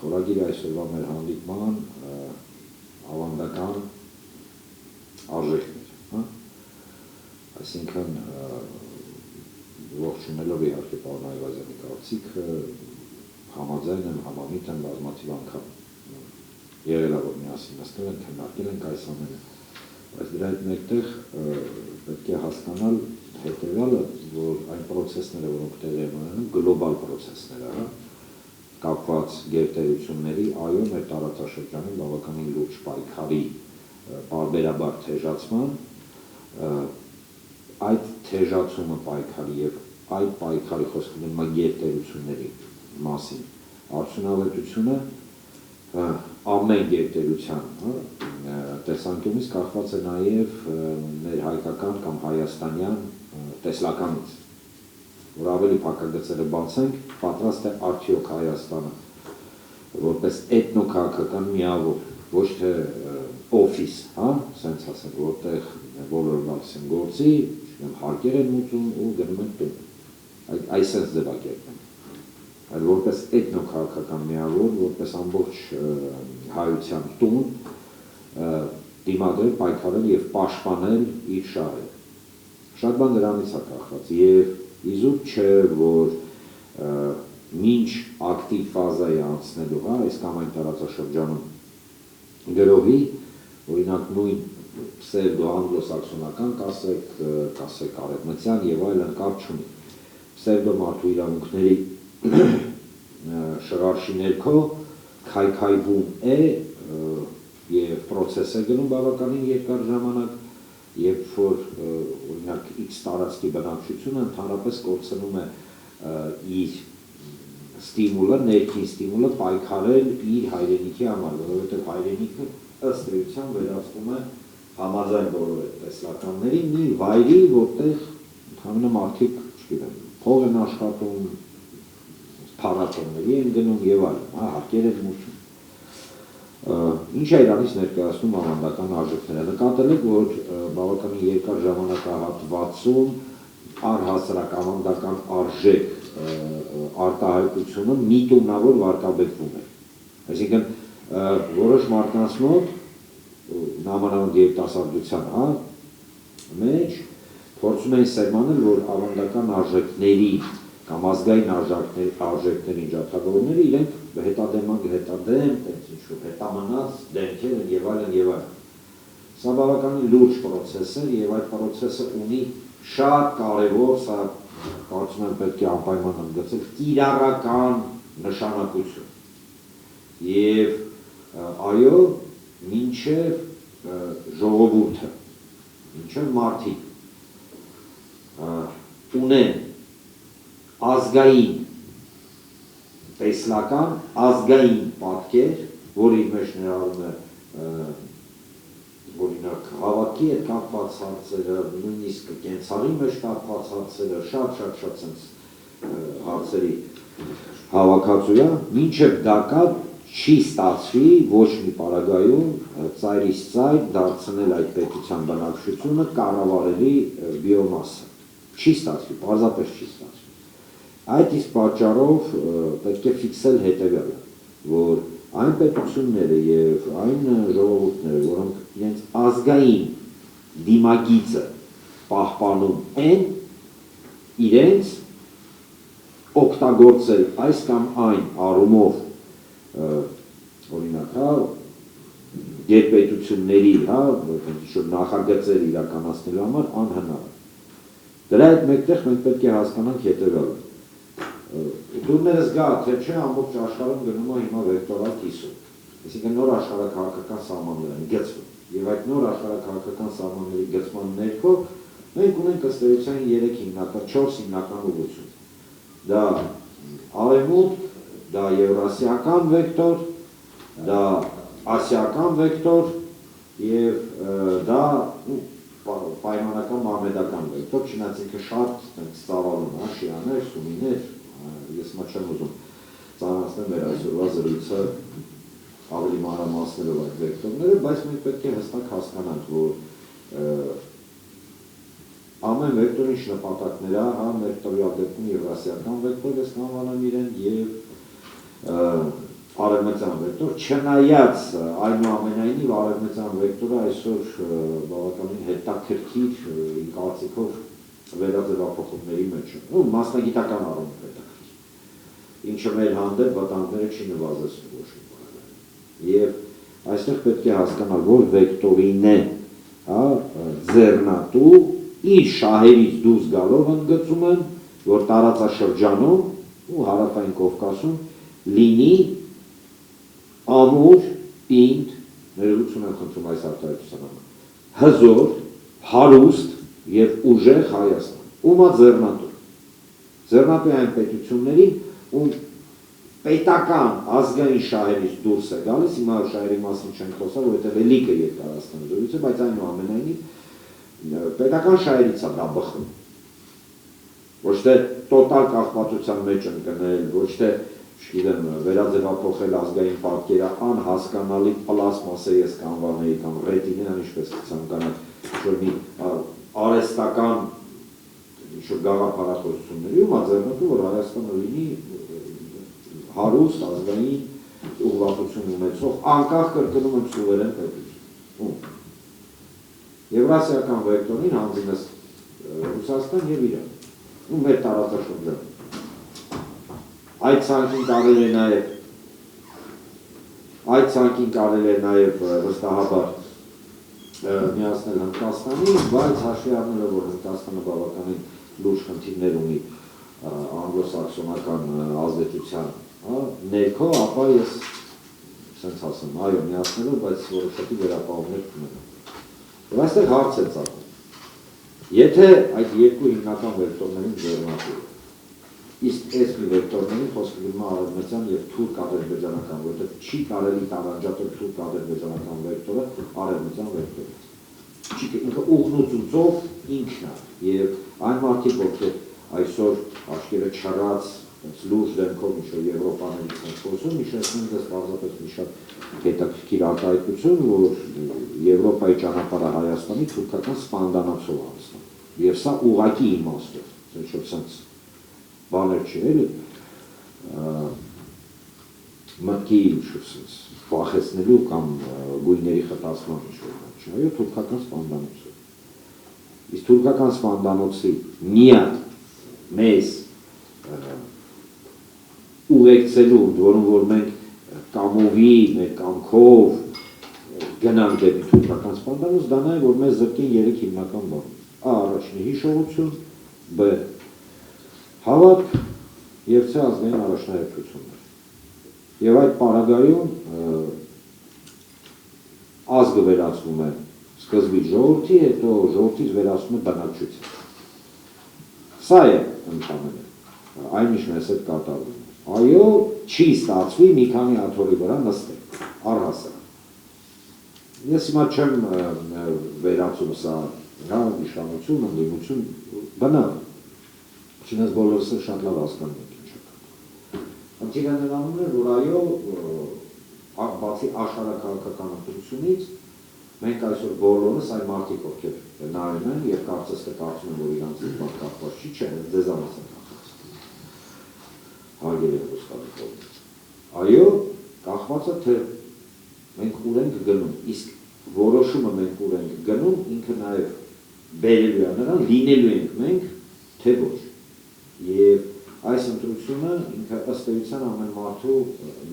խորագիրը այսօրվա մեր հանդիպման ավանդական արժեքներ, այսինքն ողջունելով իհարկե պարոն Այվազյանի կարծիքը համաձայն եմ, համամիտ եմ բազմաթիվ անգամ եղել է, որ միասին նստել ենք, քննարկել ենք այս ամենը, բայց դրա հետ մեկտեղ պետք է հասկանալ հետևյալը, որ այն պրոցեսները, որոնք տեղի են ունենում, գլոբալ պրոցեսներ, կապված գերտերությունների, այո, մեր տարածաշրջանում բավականին լուրջ պայքարի պարբերաբար թեժացման, այդ թեժացումը պայքարի և այդ պայքարի խոսքում գերտերությունների մասին արդյունավետությունը ամեն գերտերության տեսանկյունից կախված է նաև մեր հայկական կամ հայաստանյան տեսլականից, որ ավելի փակագծերը բացենք, պատրաստ է արդյոք Հայաստանը որպես էթնոքաղաքական միավոր, ոչ թե օֆիս, սենց ասենք, որտեղ բոլորը գալիս են գործի, հարկեր են մուծում ու գնում են տուն, այսպես ձևակերպեն, այլ որպես էթնոքաղաքական միավոր, որպես ամբողջ հայության տուն, դիմադրել, պայքարել և պաշտպանել իր շահերը։ Շատ բան դրանից է կախված և իզուր չէ, որ մինչ ակտիվ ֆազայի անցնելու, այս կամ այն տարածաշրջանում գրողի, օրինակ նույն պսևդո-անգլոսաքսոնական կասեք արևմտյան և այլն կապ չունի, պսևդո-մարդու իրավունքների շղարշի ներքո քայքայվում է և պրոցես է գնում բավականին երկար ժամանակ, երբ որ օրինակ X տարածքի բնակչությունը ընդհանրապես կորցնում է իր ստիմուլը, ներքին ստիմուլը պայքարել իր հայրենիքի համար, որովհետև հայրենիքը ըստ էության վերածվում է համաձայն բոլոր այդ տեսլականների մի վայրի, որտեղ ընդհանրապես մարդիկ, չգիտեմ, փող են աշխատում, փառատոների են գնում եւ այլն, հարկեր են մուծում։ Ինչ է իրանից ներկայացնում ավանդական արժեքները։ Նկատել եք, որ բավականին երկար ժամանակահատվածում առհասարակ ավանդական արժեք արտահայտությունը միտումնավոր վարկաբեկվում է։ Այսինքն որոշ մարդկանց մոտ նամանավանդ երիտասարդության մեջ փորձում են սերմանել, որ ավանդական արժեքների կամ ազգային արժեքների ջատագովները իրենք հետադեմ, հետամնաց դեմքեր են և այլն և այլն։ Սա բավականին լուրջ պրոցես է և այդ պրոցեսը ունի շատ կարևոր, սա կարծում եմ պետք է անպայման ընդգծել, կիրառական նշանակություն։ Եվ այո, մինչև ժողովուրդը, մինչև մարդիկ ունեն ազգային տեսլական, ազգային պատկեր, որ իր մեջ ներառում է օրինակ հավատքի հետ կապված հարցերը, նույնիսկ կենցաղի մեջ կապված հարցերը, շատ հարցերի հավաքածուя, մինչև դա կա չի ստացվի ոչ մի պարագայում ծայրից ծայր դարձնել այդ պետության բնակչությունը կառավարելի բիոմասը։ Չի ստացվի, պարզապես չի ստացվի։ Այդ իսկ պատճառով պետք է ֆիքսել հետևյալը, որ այն պետությունները և այն ժողովուրդները, որոնք իրենց ազգային դիմագիծը պահպանում են, իրենց օգտագործել այս կամ այն առումով օրինակ, գերպետությունների նախագծեր իրականացնելու համար անհնար է։ Դրա հետ մեկտեղ մենք պետք է հասկանանք հետևյալը։ Դուրներս գա, թե չէ ամբողջ աշխարհում գնում է հիմա վեկտորալ կիսում, այսինքն նոր աշխարհաքաղաքական սահմաններ են գծվում, և այդ նոր աշխարհաքաղաքական սահմանների գծման ներքո մենք ունենք ըստ էության 4 հիմնական ուղղություն։ Դա արևմուտք, դա եվրասիական վեկտոր, դա ասիական վեկտոր և դա պայմանական մահմեդական վեկտոր, չնայած ինքը շատ ծավալուն, շիաներ, սունիներ, ես մա չեմ ուզում ծանրացնել մեր այսօրվա զրույցը ավելի մանրամասներով այդ վեկտորները, բայց մենք պետք է հստակ հասկանանք, որ ամեն վեկտորի ինչ նպատակներ է, մեր տվյալ դեպքում եվրասիական վեկտոր ես կանվանում իրեն և արևմտյան վեկտոր, չնայած այնուամենայնիվ արևմտյան վեկտորը այսօր բավականին հետաքրքիր իմ կարծիքով վերաձևափոխումների մեջ է, ու մասնագիտական առումով հետաքրքիր, ինչը մեր հանդեպ վտանգները չի նվազեցնում ոչ մի բան։ Եվ այստեղ պետք է հասկանալ, որ վեկտորին է ձեռնատու իր շահերից դուրս գալով ընդգծում են, որ տարածաշրջանում ու հարավային Կովկասում լինի ամուր, պինդ, ներողություն եմ խնդրում այս արտահայտության, հզոր, հարուստ և ուժեղ Հայաստան, ումա ձեռնատու։ Ձեռնատու այն պետություններին, ում պետական ազգային շահերից դուրս է գալիս, հիմա շահերի մասին չենք խոսալ, որովհետև էլիկը երկարացնեմ զրույցը, բայց այնուամենայնիվ պետական շահերից է դա բխում։ Ոչ թե տոտալ կախվածության մեջ ընկնել, ոչ թե չգիտեմ, վերաձևափոխել ազգային պատկերը անհասկանալի պլաստմասեյես կանվաների կամ ռետինան, ինչպես կցանկանաք, որ մի արհեստական գաղափարախոսությունների, ում ձեռնատու, որ Հայաստանը լինի հարուստ ազգային ուղղվածություն ունեցող, անկախ կրկնում եմ սուվերեն պետություն։ Եվրասիական վեկտորին հանձինս Ռուսաստան և Իրան, ու մեր տարածաշրջանում։ Այդ ցանկին կարելի է նաև վստահաբար միացնել Հնդկաստանի, բայց հաշվի առնելով, որ Հնդկաստանը բավականին լուրջ խնդիրներ ունի անգլոսաքսոնական ազդեցության ներքո, ապա ես սենց ասեմ, այո, միացնելով, բայց որոշակի վերապահումներ կունենամ։ Եվ այստեղ հարց է ծագում։ Եթե այդ երկու հիմնական վեկտորներին ձեռնատու է, իսկ այս մի վեկտորներին խոսքը գնում է արևմտյան և թուրք-ադրբեջանական, որովհետև չի կարելի տարանջատել թուրք-ադրբեջանական վեկտորը արևմտյան վեկտորից։ Ինքը ուղղությունով ինքն է, և այն մարդիկ, ովքեր այսօր աչքերը չռած լուրջ դեմքով ինչ-որ Եվրոպաներից են խոսում, իշեցնում դες պարզապես մի շատ հետաքրքիր արտահայտություն, որ Եվրոպայի ճանապարհը Հայաստանի թուրքական սպանդանոցով անցնում։ Եվ սա ուղղակի իմաստով, ինչ-որ սենց բաներ չի, էլի մտքի ինչ-որ վախեցնելու կամ գույների խտացման ինչ-որ բան չի, այո, թուրքական սպանդանոցով։ Իսկ թուրքական սպանդանոցի միակ մեզ ուղեկցելու, որում որ մենք կամովի, մեր կամքով գնանք դեպի թուրքական սպանդանոց, դա նա է, որ մեզ զրկեն 3 հիմնական բան։ Ա. Առաջինը հիշողություն, Բ. Հավատք և C. ազգային առաջնահերթություններ։ Եվ այդ պարագայում ազգը վերածվում է սկզբից ժողովրդի, հետո ժողովրդից վերածվում է բնակչության։ Սա է ընդհանրապես, այն ինչ մեզ հետ կատարվում է։ Այո, չի ստացվի մի քանի աթոռի վրա նստել, առհասարակ։ Ես հիմա չեմ վերածում սա իշխանություն, ընդդիմություն, բնավ, չնայած բոլորս շատ լավ հասկանում ենք ինչ է կատարվում։ Խնդիրը նրանում է, որ այո, բացի աշխարհաքաղաքական ընտրությունից, մենք այսօր բոլորս այն մարդիկ, ովքեր նայում են և կարծես թե կարծում են, որ իրանցից բան կախված չի, չէ, ձեզանից են կախված։ Հարգելի խոսքալիքով։ Այո, կախվածը թե մենք ուր ենք գնում, իսկ որոշումը մենք ուր ենք գնում, ինքը նաև բերելու է նրան, լինելու ենք մենք, թե ոչ։ Եվ այս ընտրությունը ինքը ըստ էության ամեն մարդու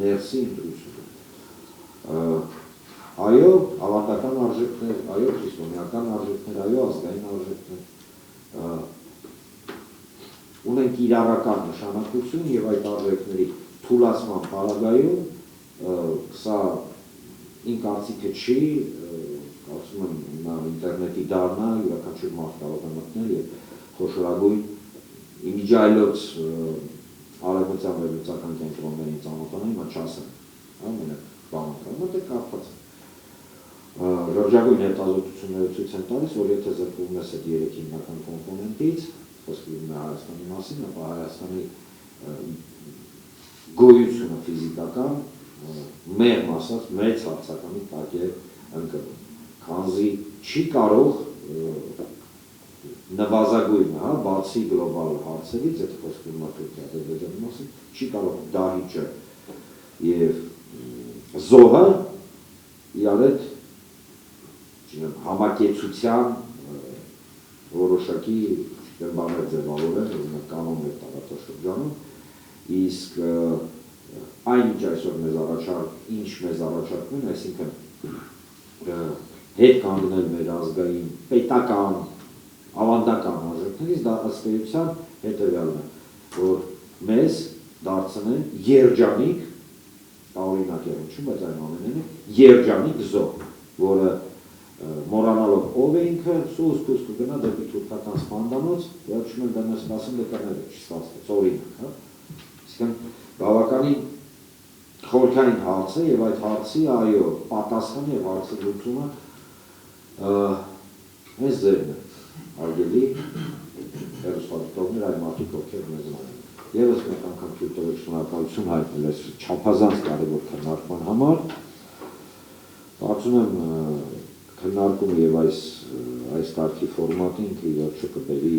ներսի ընտրություն է։ Այո, ավանդական արժեքներ, այո, քրիստոնեական արժեքներ, այո, ազգային արժեքներ ունեն կիրառական նշանակություն և այդ արժեքների թուլացման պարագայում սա իմ կարծիքը չի, կարծում եմ ինտերնետի դառնա, յուրաքանչյուր մարդ կարող է մտնել և խոշորագույն իմիջայլոց արևմտյան վերլուծական կենտրոններին ծանոթանան, հիմա չասեմ, մենակ բանական, մտեք կարդաց են։ Ժորժագույն հետազոտությունները ցույց են տալիս, որ եթե զրկվում ես այդ 3 հիմնական կոմպոնենտից, խոսքը գնում է Հայաստանի մասին, ապա Հայաստանի գոյությունը ֆիզիկական, մեղմ ասած, մեծ հարցականի տակ է ընկնում, քանզի չի կարող նվազագույնը, բացի գլոբալ հարցերից, եթե խոսքը գնում է Թուրքիա-Ադրբեջանի մասին, չի կարող դահիճը և զոհը իրար հետ համակեցության որոշակի բաներ ձևավորել, օրինակ կանոններ տարածաշրջանում, իսկ այն ինչ մեզ առաջարկում են, այսինքն հետ կանգնել մեր ազգային պետական ավանդական արժեքներից, դա ըստ էության հետևյալն է, որ մեզ դարձնեն երջանիկ, տարօրինակ է հնչում, բայց այնուամենայնիվ երջանիկ զոհ, որը մոռանալով ով է ինքը, սուս կգնա դեպի թուրքական սպանդանոց, վերջում էլ դեռ սպասում դեկաները չստացվեց, օրինակ, իսկն բավականին խորհրդային հարց է եւ այդ հարցի այո պատասխանը եւ հարցի լուծումը հենց ձերն է, հարգելի հեռուստադիտողներ, այլ մարդիկ ովքեր մեզ նայում։ Եվս մեկ անգամ թույլ տվեք շնորհակալություն հայտնել այս չափազանց կարևոր քննարկման համար։ Կարծում եմ քննարկումը եւ այս կարգի ֆորմատը ինքը իհարկե կբերի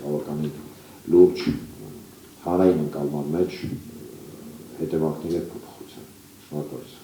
բավականին լուրջ հանրային ընկալման մեջ հետևանքների փոփոխության։ Շնորհակալություն։